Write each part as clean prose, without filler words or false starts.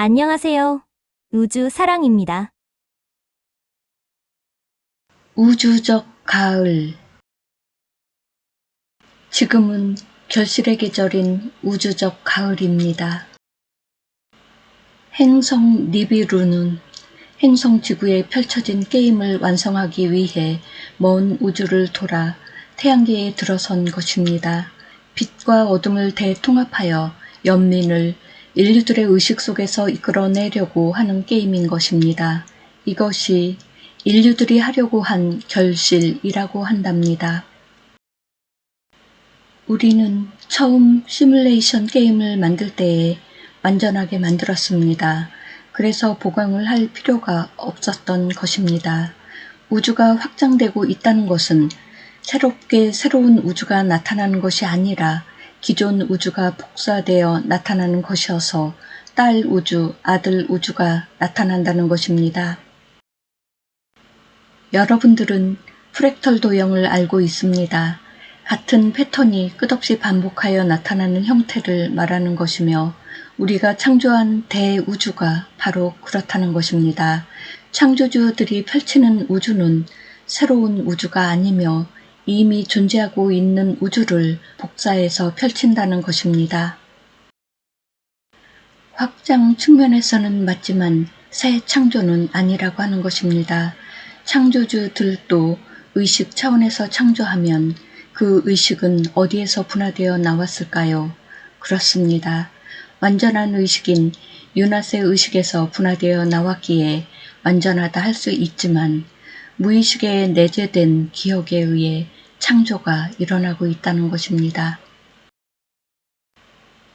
안녕하세요. 우주 사랑입니다. 우주적 가을. 지금은 결실의 계절인 우주적 가을입니다. 행성 니비루는 행성 지구에 펼쳐진 게임을 완성하기 위해 먼 우주를 돌아 태양계에 들어선 것입니다. 빛과 어둠을 대통합하여 연민을 인류들의 의식 속에서 이끌어내려고 하는 게임인 것입니다. 이것이 인류들이 하려고 한 결실이라고 한답니다. 우리는 처음 시뮬레이션 게임을 만들 때에 완전하게 만들었습니다. 그래서 보강을 할 필요가 없었던 것입니다. 우주가 확장되고 있다는 것은 새롭게 새로운 우주가 나타나는 것이 아니라 기존 우주가 복사되어 나타나는 것이어서 딸 우주, 아들 우주가 나타난다는 것입니다. 여러분들은 프랙털 도형을 알고 있습니다. 같은 패턴이 끝없이 반복하여 나타나는 형태를 말하는 것이며 우리가 창조한 대우주가 바로 그렇다는 것입니다. 창조주들이 펼치는 우주는 새로운 우주가 아니며 이미 존재하고 있는 우주를 복사해서 펼친다는 것입니다. 확장 측면에서는 맞지만 새 창조는 아니라고 하는 것입니다. 창조주들도 의식 차원에서 창조하면 그 의식은 어디에서 분화되어 나왔을까요? 그렇습니다. 완전한 의식인 유낫의 의식에서 분화되어 나왔기에 완전하다 할 수 있지만 무의식에 내재된 기억에 의해 창조가 일어나고 있다는 것입니다.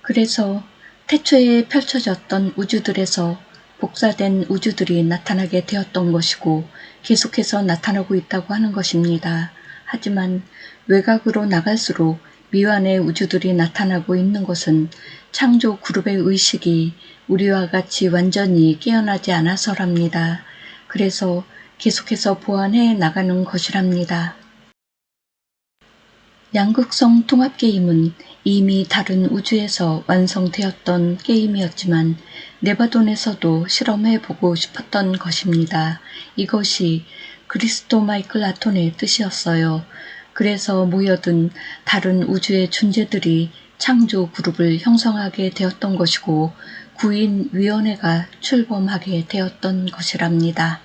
그래서 태초에 펼쳐졌던 우주들에서 복사된 우주들이 나타나게 되었던 것이고 계속해서 나타나고 있다고 하는 것입니다. 하지만 외곽으로 나갈수록 미완의 우주들이 나타나고 있는 것은 창조 그룹의 의식이 우리와 같이 완전히 깨어나지 않아서랍니다. 그래서 계속해서 보완해 나가는 것이랍니다. 양극성 통합 게임은 이미 다른 우주에서 완성되었던 게임이었지만 네바돈에서도 실험해보고 싶었던 것입니다. 이것이 그리스도 마이클 아톤의 뜻이었어요. 그래서 모여든 다른 우주의 존재들이 창조 그룹을 형성하게 되었던 것이고 구인위원회가 출범하게 되었던 것이랍니다.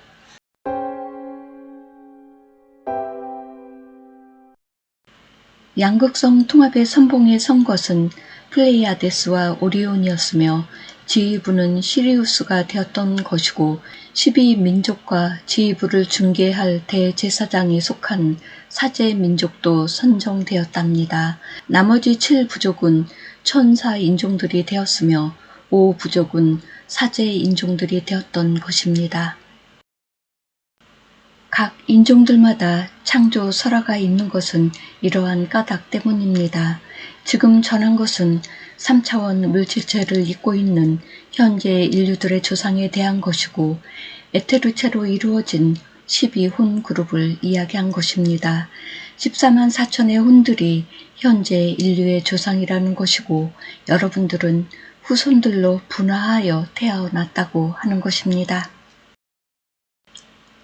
양극성 통합의 선봉에 선 것은 플레이아데스와 오리온이었으며 지휘부는 시리우스가 되었던 것이고 12민족과 지휘부를 중개할 대제사장에 속한 사제민족도 선정되었답니다. 나머지 7부족은 천사인종들이 되었으며 5부족은 사제인종들이 되었던 것입니다. 각 인종들마다 창조 설화가 있는 것은 이러한 까닭 때문입니다. 지금 전한 것은 3차원 물질체를 잇고 있는 현재 인류들의 조상에 대한 것이고 에테르체로 이루어진 12혼 그룹을 이야기한 것입니다. 14만 4천의 혼들이 현재 인류의 조상이라는 것이고 여러분들은 후손들로 분화하여 태어났다고 하는 것입니다.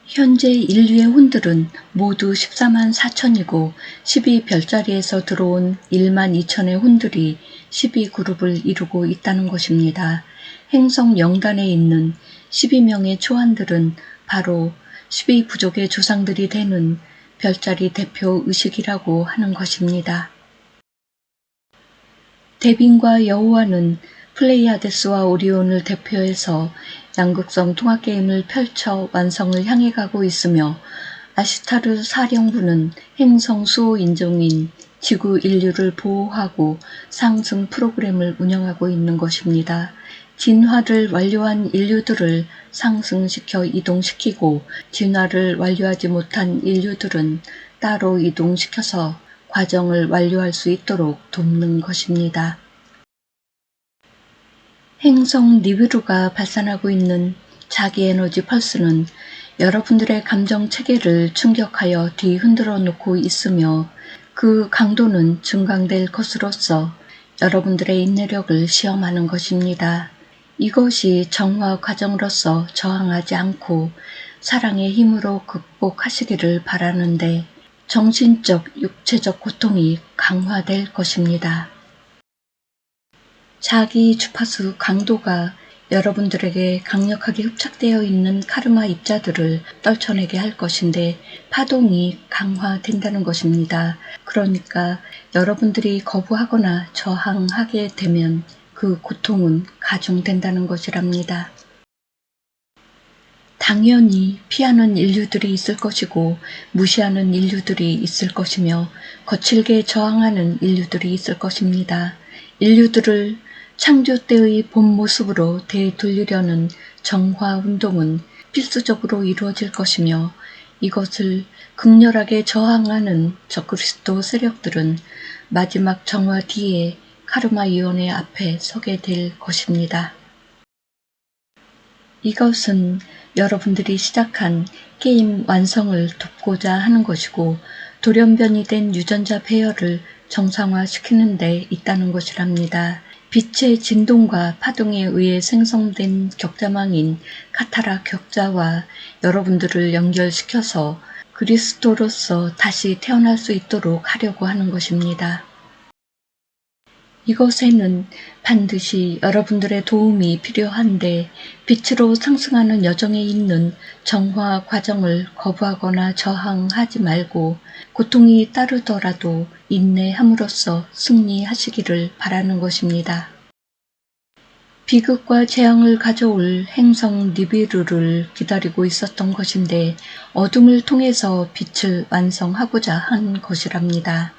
현재 인류의 혼들은 모두 14만 4천이고 12별자리에서 들어온 1만 2천의 혼들이 12그룹을 이루고 있다는 것입니다. 행성 영단에 있는 12명의 초안들은 바로 12부족의 조상들이 되는 별자리 대표 의식이라고 하는 것입니다. 데빈과 여호와는 플레이아데스와 오리온을 대표해서 양극성 통합게임을 펼쳐 완성을 향해 가고 있으며 아시타르 사령부는 행성 수호 인종인 지구 인류를 보호하고 상승 프로그램을 운영하고 있는 것입니다. 진화를 완료한 인류들을 상승시켜 이동시키고 진화를 완료하지 못한 인류들은 따로 이동시켜서 과정을 완료할 수 있도록 돕는 것입니다. 행성 니비루가 발산하고 있는 자기에너지 펄스는 여러분들의 감정 체계를 충격하여 뒤흔들어 놓고 있으며 그 강도는 증강될 것으로서 여러분들의 인내력을 시험하는 것입니다. 이것이 정화 과정으로서 저항하지 않고 사랑의 힘으로 극복하시기를 바라는데 정신적, 육체적 고통이 강화될 것입니다. 자기 주파수 강도가 여러분들에게 강력하게 흡착되어 있는 카르마 입자들을 떨쳐내게 할 것인데 파동이 강화된다는 것입니다. 그러니까 여러분들이 거부하거나 저항하게 되면 그 고통은 가중된다는 것이랍니다. 당연히 피하는 인류들이 있을 것이고 무시하는 인류들이 있을 것이며 거칠게 저항하는 인류들이 있을 것입니다. 인류들을 창조 때의 본 모습으로 되돌리려는 정화 운동은 필수적으로 이루어질 것이며 이것을 극렬하게 저항하는 적그리스도 세력들은 마지막 정화 뒤에 카르마위원회 앞에 서게 될 것입니다. 이것은 여러분들이 시작한 게임 완성을 돕고자 하는 것이고 돌연변이 된 유전자 배열을 정상화시키는 데 있다는 것이랍니다. 빛의 진동과 파동에 의해 생성된 격자망인 카타라 격자와 여러분들을 연결시켜서 그리스도로서 다시 태어날 수 있도록 하려고 하는 것입니다. 이것에는 반드시 여러분들의 도움이 필요한데 빛으로 상승하는 여정에 있는 정화 과정을 거부하거나 저항하지 말고 고통이 따르더라도 인내함으로써 승리하시기를 바라는 것입니다. 비극과 재앙을 가져올 행성 니비루를 기다리고 있었던 것인데 어둠을 통해서 빛을 완성하고자 한 것이랍니다.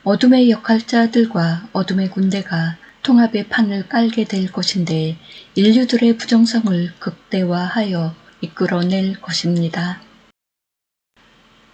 어둠의 역할자들과 어둠의 군대가 통합의 판을 깔게 될 것인데 인류들의 부정성을 극대화하여 이끌어낼 것입니다.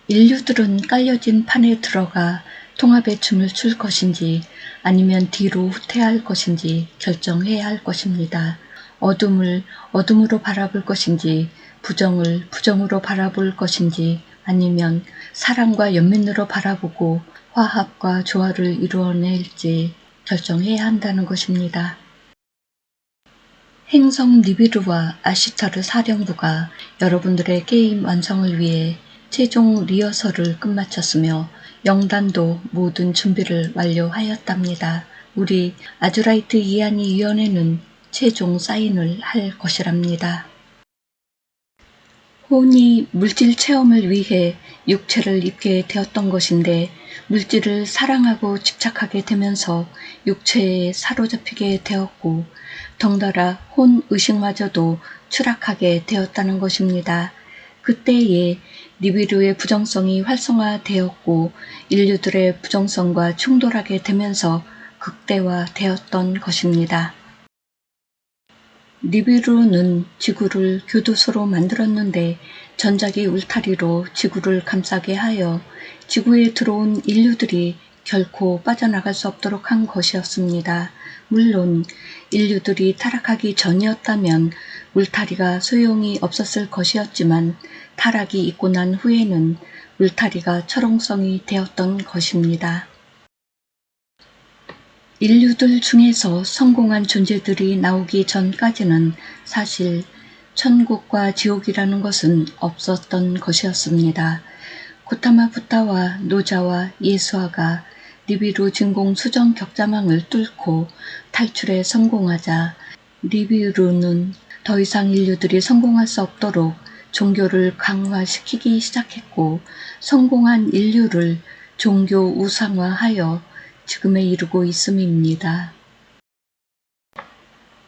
인류들은 깔려진 판에 들어가 통합의 춤을 출 것인지 아니면 뒤로 후퇴할 것인지 결정해야 할 것입니다. 어둠을 어둠으로 바라볼 것인지 부정을 부정으로 바라볼 것인지 아니면 사랑과 연민으로 바라보고 화합과 조화를 이루어낼지 결정해야 한다는 것입니다. 행성 니비루와 아시타르 사령부가 여러분들의 게임 완성을 위해 최종 리허설을 끝마쳤으며 영단도 모든 준비를 완료하였답니다. 우리 아주라이트 이안이 위원회는 최종 사인을 할 것이랍니다. 혼이 물질 체험을 위해 육체를 입게 되었던 것인데 물질을 사랑하고 집착하게 되면서 육체에 사로잡히게 되었고 덩달아 혼 의식마저도 추락하게 되었다는 것입니다. 그때에 니비루의 부정성이 활성화되었고 인류들의 부정성과 충돌하게 되면서 극대화되었던 것입니다. 니비루는 지구를 교도소로 만들었는데 전자기 울타리로 지구를 감싸게 하여 지구에 들어온 인류들이 결코 빠져나갈 수 없도록 한 것이었습니다. 물론 인류들이 타락하기 전이었다면 울타리가 소용이 없었을 것이었지만 타락이 있고 난 후에는 울타리가 철옹성이 되었던 것입니다. 인류들 중에서 성공한 존재들이 나오기 전까지는 사실 천국과 지옥이라는 것은 없었던 것이었습니다. 고타마 부타와 노자와 예수아가 니비루 진공 수정 격자망을 뚫고 탈출에 성공하자 니비루는 더 이상 인류들이 성공할 수 없도록 종교를 강화시키기 시작했고 성공한 인류를 종교 우상화하여 지금에 이르고 있음입니다.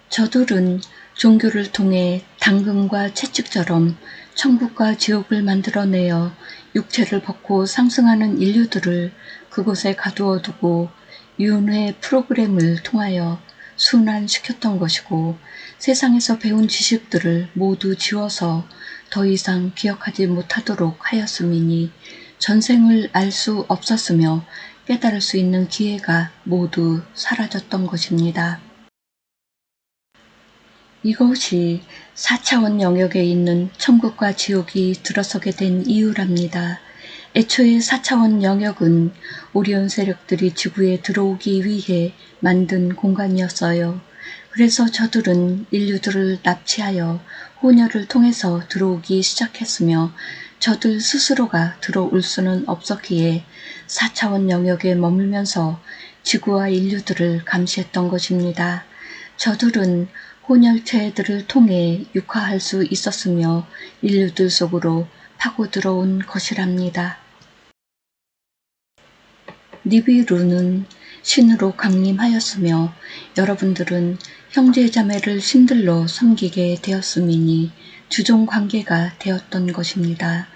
저들은 종교를 통해 당근과 채찍처럼 천국과 지옥을 만들어내어 육체를 벗고 상승하는 인류들을 그곳에 가두어 두고 윤회 프로그램을 통하여 순환시켰던 것이고 세상에서 배운 지식들을 모두 지워서 더 이상 기억하지 못하도록 하였음이니 전생을 알 수 없었으며 깨달을 수 있는 기회가 모두 사라졌던 것입니다. 이것이 4차원 영역에 있는 천국과 지옥이 들어서게 된 이유랍니다. 애초에 4차원 영역은 오리온 세력들이 지구에 들어오기 위해 만든 공간이었어요. 그래서 저들은 인류들을 납치하여 혼혈을 통해서 들어오기 시작했으며 저들 스스로가 들어올 수는 없었기에 4차원 영역에 머물면서 지구와 인류들을 감시했던 것입니다. 저들은 혼혈체들을 통해 육화할 수 있었으며 인류들 속으로 파고 들어온 것이랍니다. 니비루는 신으로 강림하였으며 여러분들은 형제자매를 신들로 섬기게 되었음이니 주종 관계가 되었던 것입니다.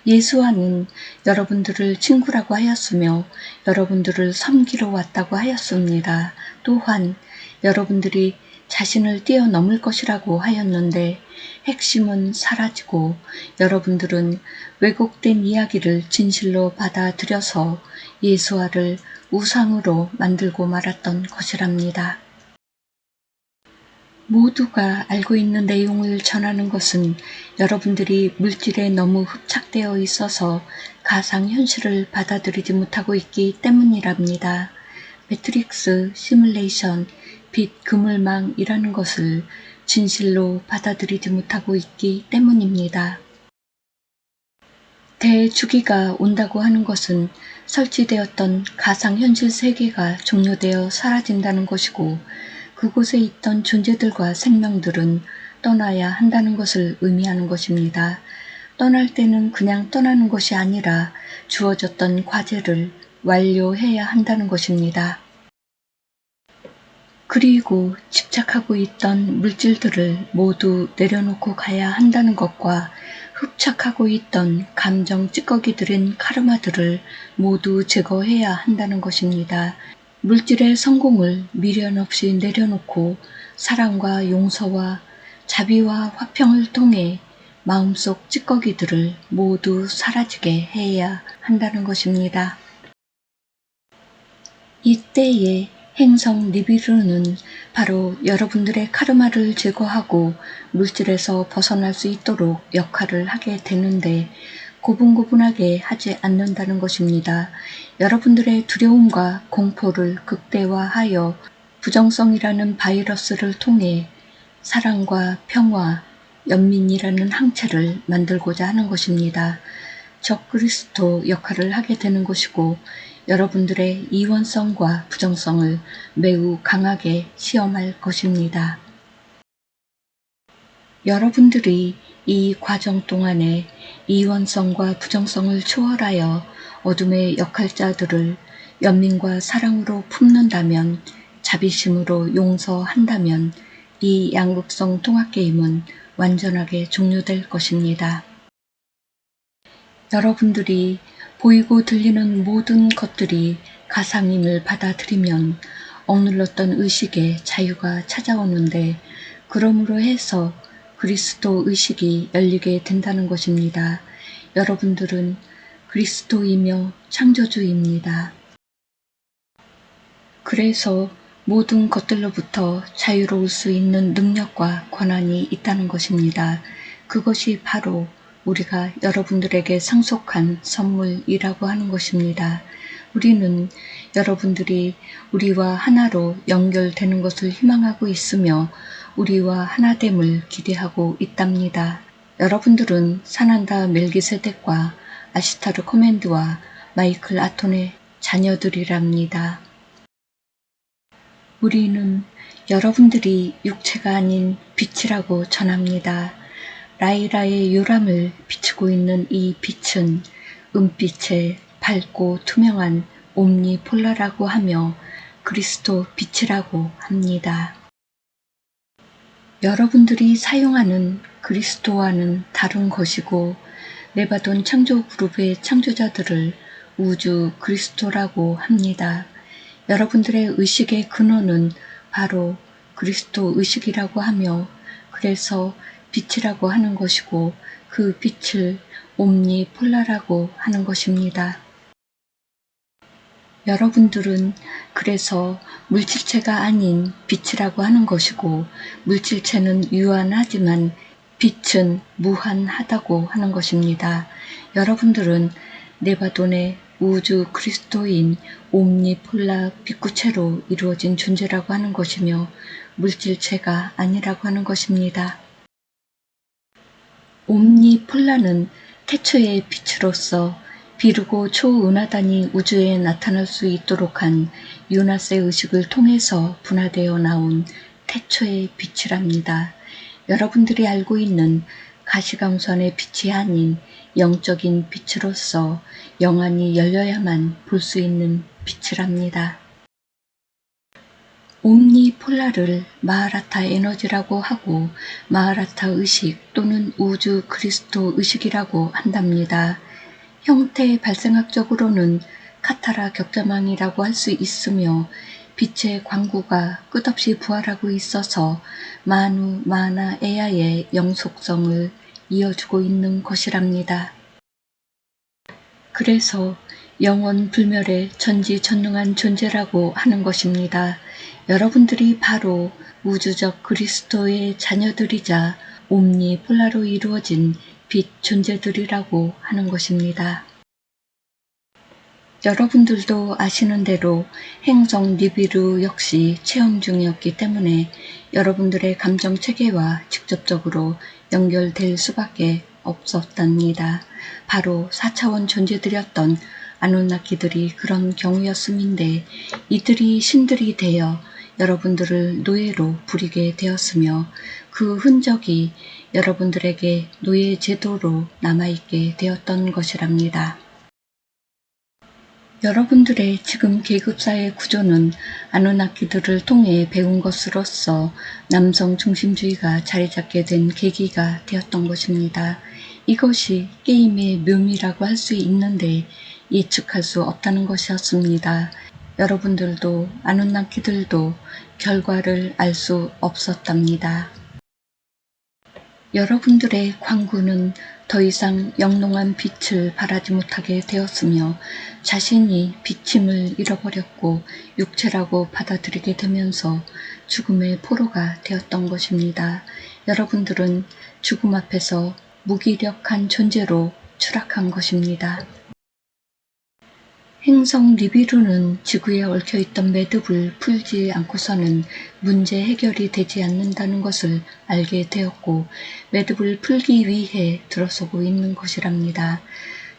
예수와는 여러분들을 친구라고 하였으며 여러분들을 섬기러 왔다고 하였습니다. 또한 여러분들이 자신을 뛰어넘을 것이라고 하였는데 핵심은 사라지고 여러분들은 왜곡된 이야기를 진실로 받아들여서 예수와를 우상으로 만들고 말았던 것이랍니다. 모두가 알고 있는 내용을 전하는 것은 여러분들이 물질에 너무 흡착되어 있어서 가상현실을 받아들이지 못하고 있기 때문이랍니다. 매트릭스, 시뮬레이션, 빛, 그물망이라는 것을 진실로 받아들이지 못하고 있기 때문입니다. 대주기가 온다고 하는 것은 설치되었던 가상현실 세계가 종료되어 사라진다는 것이고 그곳에 있던 존재들과 생명들은 떠나야 한다는 것을 의미하는 것입니다. 떠날 때는 그냥 떠나는 것이 아니라 주어졌던 과제를 완료해야 한다는 것입니다. 그리고 집착하고 있던 물질들을 모두 내려놓고 가야 한다는 것과 흡착하고 있던 감정 찌꺼기들인 카르마들을 모두 제거해야 한다는 것입니다. 물질의 성공을 미련 없이 내려놓고 사랑과 용서와 자비와 화평을 통해 마음속 찌꺼기들을 모두 사라지게 해야 한다는 것입니다. 이때에 행성 니비루는 바로 여러분들의 카르마를 제거하고 물질에서 벗어날 수 있도록 역할을 하게 되는데 고분고분하게 하지 않는다는 것입니다. 여러분들의 두려움과 공포를 극대화하여 부정성이라는 바이러스를 통해 사랑과 평화, 연민이라는 항체를 만들고자 하는 것입니다. 적그리스도 역할을 하게 되는 것이고 여러분들의 이원성과 부정성을 매우 강하게 시험할 것입니다. 여러분들이 이 과정 동안에 이원성과 부정성을 초월하여 어둠의 역할자들을 연민과 사랑으로 품는다면, 자비심으로 용서한다면 이 양극성 통합게임은 완전하게 종료될 것입니다. 여러분들이 보이고 들리는 모든 것들이 가상임을 받아들이면 억눌렀던 의식의 자유가 찾아오는데 그러므로 해서 그리스도 의식이 열리게 된다는 것입니다. 여러분들은 그리스도이며 창조주입니다. 그래서 모든 것들로부터 자유로울 수 있는 능력과 권한이 있다는 것입니다. 그것이 바로 우리가 여러분들에게 상속한 선물이라고 하는 것입니다. 우리는 여러분들이 우리와 하나로 연결되는 것을 희망하고 있으며 우리와 하나됨을 기대하고 있답니다. 여러분들은 사난다 멜기세덱과 아시타르 코멘드와 마이클 아톤의 자녀들이랍니다. 우리는 여러분들이 육체가 아닌 빛이라고 전합니다. 라이라의 요람을 비추고 있는 이 빛은 은빛의 밝고 투명한 옴니폴라라고 하며 그리스도 빛이라고 합니다. 여러분들이 사용하는 그리스도와는 다른 것이고 네바돈 창조그룹의 창조자들을 우주 그리스도라고 합니다. 여러분들의 의식의 근원은 바로 그리스도 의식이라고 하며 그래서 빛이라고 하는 것이고 그 빛을 옴니폴라라고 하는 것입니다. 여러분들은 그래서 물질체가 아닌 빛이라고 하는 것이고 물질체는 유한하지만 빛은 무한하다고 하는 것입니다. 여러분들은 네바돈의 우주 그리스도인 옴니폴라 빛구체로 이루어진 존재라고 하는 것이며 물질체가 아니라고 하는 것입니다. 옴니폴라는 태초의 빛으로서 비르고 초은하단이 우주에 나타날 수 있도록 한 유나스의 의식을 통해서 분화되어 나온 태초의 빛이랍니다. 여러분들이 알고 있는 가시광선의 빛이 아닌 영적인 빛으로서 영안이 열려야만 볼 수 있는 빛이랍니다. 옴니폴라를 마하라타 에너지라고 하고 마하라타 의식 또는 우주 그리스도 의식이라고 한답니다. 형태 발생학적으로는 카타라 격자망이라고 할 수 있으며 빛의 광구가 끝없이 부활하고 있어서 마누 마나 에아의 영속성을 이어주고 있는 것이랍니다. 그래서 영원 불멸의 전지전능한 존재라고 하는 것입니다. 여러분들이 바로 우주적 그리스도의 자녀들이자 옴니폴라로 이루어진 빛 존재들이라고 하는 것입니다. 여러분들도 아시는 대로 행성 니비루 역시 체험 중이었기 때문에 여러분들의 감정체계와 직접적으로 연결될 수밖에 없었답니다. 바로 4차원 존재들이었던 아누나키들이 그런 경우였음인데 이들이 신들이 되어 여러분들을 노예로 부리게 되었으며 그 흔적이 여러분들에게 노예 제도로 남아있게 되었던 것이랍니다. 여러분들의 지금 계급사의 구조는 아누나키들을 통해 배운 것으로서 남성 중심주의가 자리잡게 된 계기가 되었던 것입니다. 이것이 게임의 묘미라고 할 수 있는데 예측할 수 없다는 것이었습니다. 여러분들도 아누나키들도 결과를 알 수 없었답니다. 여러분들의 광구는 더 이상 영롱한 빛을 발하지 못하게 되었으며 자신이 빛임을 잃어버렸고 육체라고 받아들이게 되면서 죽음의 포로가 되었던 것입니다. 여러분들은 죽음 앞에서 무기력한 존재로 추락한 것입니다. 행성 니비루는 지구에 얽혀있던 매듭을 풀지 않고서는 문제 해결이 되지 않는다는 것을 알게 되었고 매듭을 풀기 위해 들어서고 있는 것이랍니다.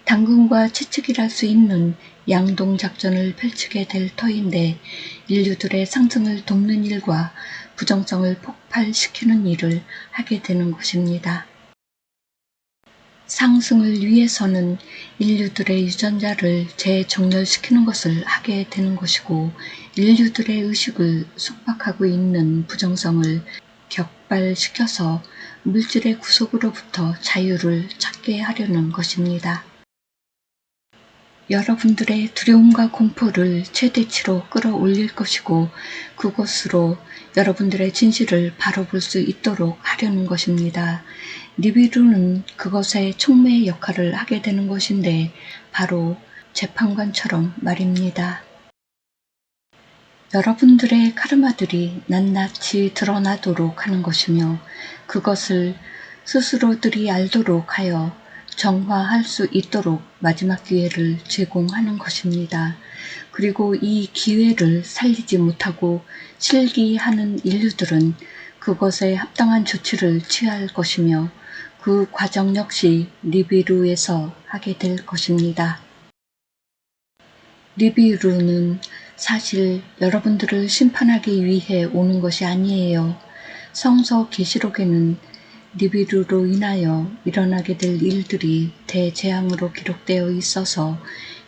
당근과 채찍이랄 수 있는 양동작전을 펼치게 될 터인데 인류들의 상승을 돕는 일과 부정성을 폭발시키는 일을 하게 되는 것입니다. 상승을 위해서는 인류들의 유전자를 재정렬시키는 것을 하게 되는 것이고 인류들의 의식을 속박하고 있는 부정성을 격발시켜서 물질의 구속으로부터 자유를 찾게 하려는 것입니다. 여러분들의 두려움과 공포를 최대치로 끌어올릴 것이고 그곳으로 여러분들의 진실을 바로 볼 수 있도록 하려는 것입니다. 니비루는 그것의 촉매의 역할을 하게 되는 것인데 바로 재판관처럼 말입니다. 여러분들의 카르마들이 낱낱이 드러나도록 하는 것이며 그것을 스스로들이 알도록 하여 정화할 수 있도록 마지막 기회를 제공하는 것입니다. 그리고 이 기회를 살리지 못하고 실기하는 인류들은 그것에 합당한 조치를 취할 것이며 그 과정 역시 니비루에서 하게 될 것입니다. 니비루는 사실 여러분들을 심판하기 위해 오는 것이 아니에요. 성서 계시록에는 니비루로 인하여 일어나게 될 일들이 대재앙으로 기록되어 있어서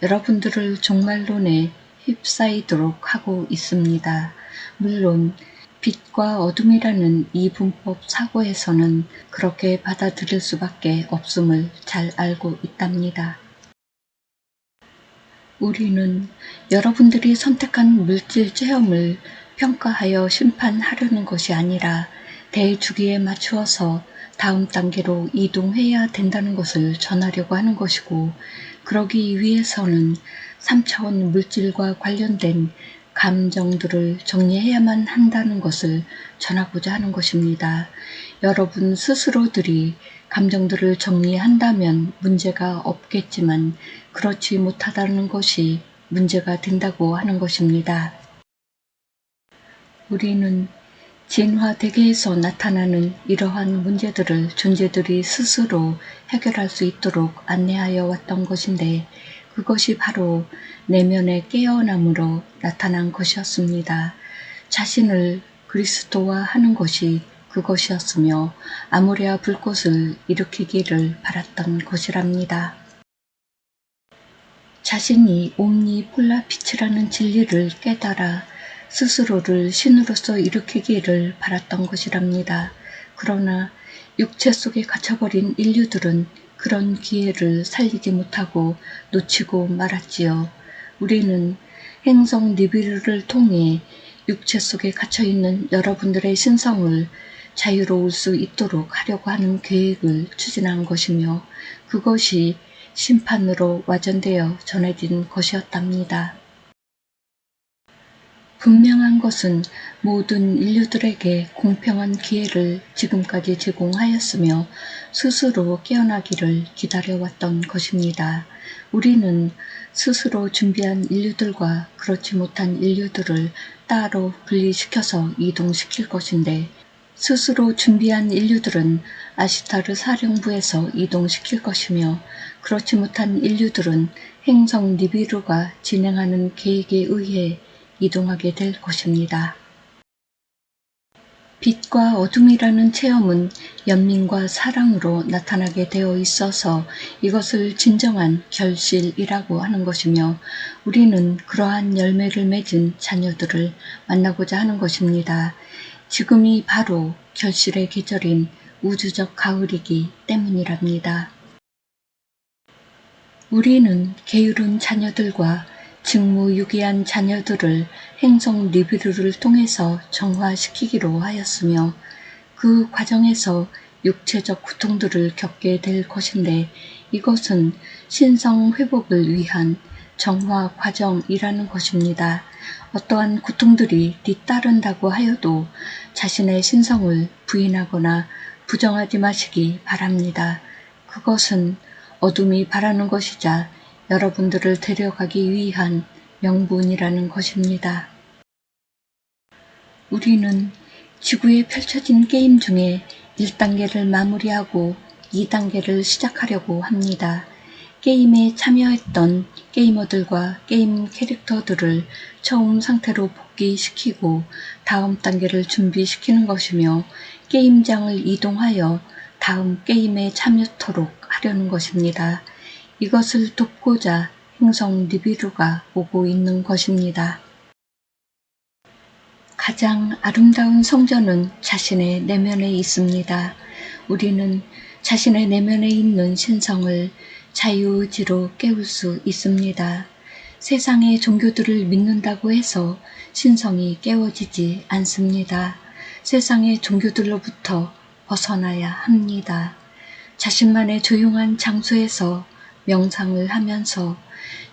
여러분들을 종말론에 휩싸이도록 하고 있습니다. 물론 빛과 어둠이라는 이 분법 사고에서는 그렇게 받아들일 수밖에 없음을 잘 알고 있답니다. 우리는 여러분들이 선택한 물질 체험을 평가하여 심판하려는 것이 아니라 대주기에 맞추어서 다음 단계로 이동해야 된다는 것을 전하려고 하는 것이고 그러기 위해서는 3차원 물질과 관련된 감정들을 정리해야만 한다는 것을 전하고자 하는 것입니다. 여러분 스스로들이 감정들을 정리한다면 문제가 없겠지만 그렇지 못하다는 것이 문제가 된다고 하는 것입니다. 우리는 진화대계에서 나타나는 이러한 문제들을 존재들이 스스로 해결할 수 있도록 안내하여 왔던 것인데 그것이 바로 내면의 깨어남으로 나타난 것이었습니다. 자신을 그리스도화하는 것이 그것이었으며 아모레아 불꽃을 일으키기를 바랐던 것이랍니다. 자신이 옴니폴라피치라는 진리를 깨달아 스스로를 신으로서 일으키기를 바랐던 것이랍니다. 그러나 육체 속에 갇혀버린 인류들은 그런 기회를 살리지 못하고 놓치고 말았지요. 우리는 행성 니비루를 통해 육체 속에 갇혀있는 여러분들의 신성을 자유로울 수 있도록 하려고 하는 계획을 추진한 것이며 그것이 심판으로 와전되어 전해진 것이었답니다. 분명한 것은 모든 인류들에게 공평한 기회를 지금까지 제공하였으며 스스로 깨어나기를 기다려왔던 것입니다. 우리는 스스로 준비한 인류들과 그렇지 못한 인류들을 따로 분리시켜서 이동시킬 것인데 스스로 준비한 인류들은 아시타르 사령부에서 이동시킬 것이며 그렇지 못한 인류들은 행성 니비루가 진행하는 계획에 의해 이동하게 될 것입니다. 빛과 어둠이라는 체험은 연민과 사랑으로 나타나게 되어 있어서 이것을 진정한 결실이라고 하는 것이며 우리는 그러한 열매를 맺은 자녀들을 만나고자 하는 것입니다. 지금이 바로 결실의 계절인 우주적 가을이기 때문이랍니다. 우리는 게으른 자녀들과 직무유기한 자녀들을 행성 니비루를 통해서 정화시키기로 하였으며 그 과정에서 육체적 고통들을 겪게 될 것인데 이것은 신성 회복을 위한 정화 과정이라는 것입니다. 어떠한 고통들이 뒤따른다고 하여도 자신의 신성을 부인하거나 부정하지 마시기 바랍니다. 그것은 어둠이 바라는 것이자 여러분들을 데려가기 위한 명분이라는 것입니다. 우리는 지구에 펼쳐진 게임 중에 1단계를 마무리하고 2단계를 시작하려고 합니다. 게임에 참여했던 게이머들과 게임 캐릭터들을 처음 상태로 복귀시키고 다음 단계를 준비시키는 것이며 게임장을 이동하여 다음 게임에 참여토록 하려는 것입니다. 이것을 돕고자 행성 니비루가 오고 있는 것입니다. 가장 아름다운 성전은 자신의 내면에 있습니다. 우리는 자신의 내면에 있는 신성을 자유의지로 깨울 수 있습니다. 세상의 종교들을 믿는다고 해서 신성이 깨워지지 않습니다. 세상의 종교들로부터 벗어나야 합니다. 자신만의 조용한 장소에서 명상을 하면서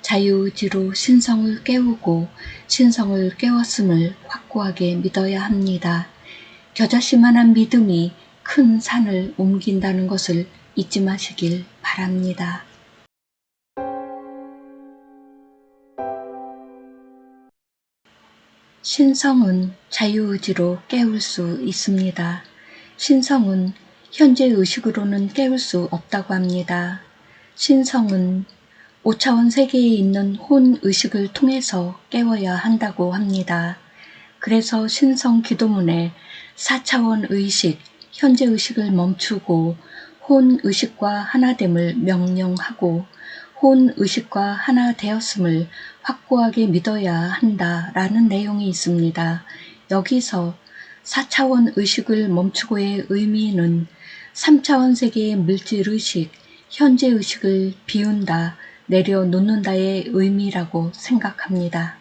자유의지로 신성을 깨우고 신성을 깨웠음을 확고하게 믿어야 합니다. 겨자씨만한 믿음이 큰 산을 옮긴다는 것을 잊지 마시길 바랍니다. 신성은 자유의지로 깨울 수 있습니다. 신성은 현재 의식으로는 깨울 수 없다고 합니다. 신성은 5차원 세계에 있는 혼의식을 통해서 깨워야 한다고 합니다. 그래서 신성 기도문에 4차원 의식, 현재 의식을 멈추고 혼의식과 하나됨을 명령하고 혼의식과 하나 되었음을 확고하게 믿어야 한다라는 내용이 있습니다. 여기서 4차원 의식을 멈추고의 의미는 3차원 세계의 물질의식, 현재의식을 비운다, 내려놓는다의 의미라고 생각합니다.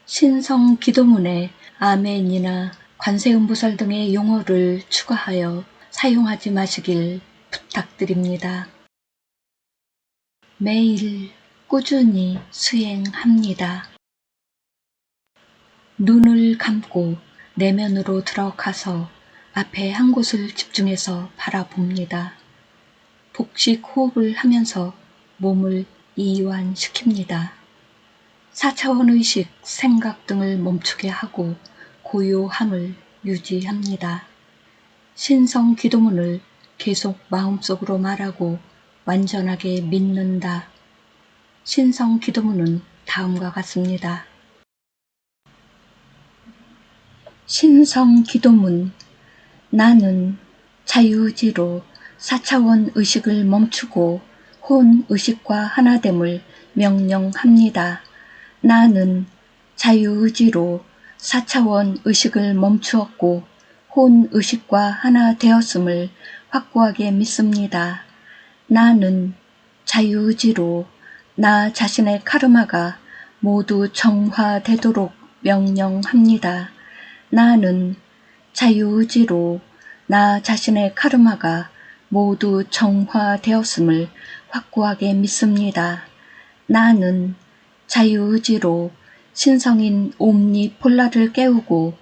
신성 기도문에 아멘이나 관세음보살 등의 용어를 추가하여 사용하지 마시길 부탁드립니다. 매일 꾸준히 수행합니다. 눈을 감고 내면으로 들어가서 앞에 한 곳을 집중해서 바라봅니다. 복식 호흡을 하면서 몸을 이완시킵니다. 4차원 의식, 생각 등을 멈추게 하고 고요함을 유지합니다. 신성 기도문을 계속 마음속으로 말하고 완전하게 믿는다. 신성 기도문은 다음과 같습니다. 신성 기도문. 나는 자유의지로 4차원 의식을 멈추고 혼 의식과 하나됨을 명령합니다. 나는 자유의지로 4차원 의식을 멈추었고 혼 의식과 하나 되었음을 확고하게 믿습니다. 나는 자유의지로 나 자신의 카르마가 모두 정화되도록 명령합니다. 나는 자유의지로 나 자신의 카르마가 모두 정화되었음을 확고하게 믿습니다. 나는 자유의지로 신성인 옴니폴라를 깨우고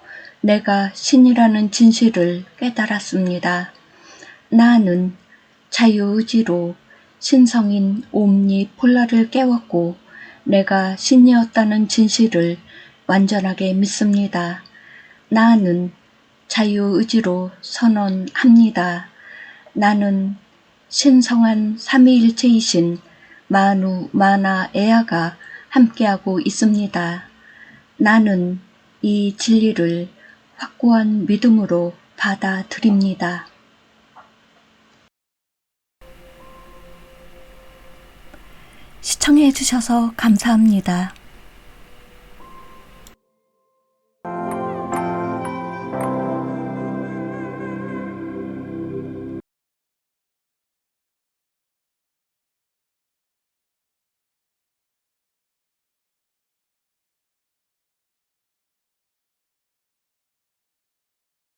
내가 신이라는 진실을 깨달았습니다. 나는 자유의지로 신성인 옴니폴라를 깨웠고 내가 신이었다는 진실을 완전하게 믿습니다. 나는 자유의지로 선언합니다. 나는 신성한 삼위일체이신 마누 마나 에아가 함께하고 있습니다. 나는 이 진리를 확고한 믿음으로 받아들입니다. 시청해 주셔서 감사합니다.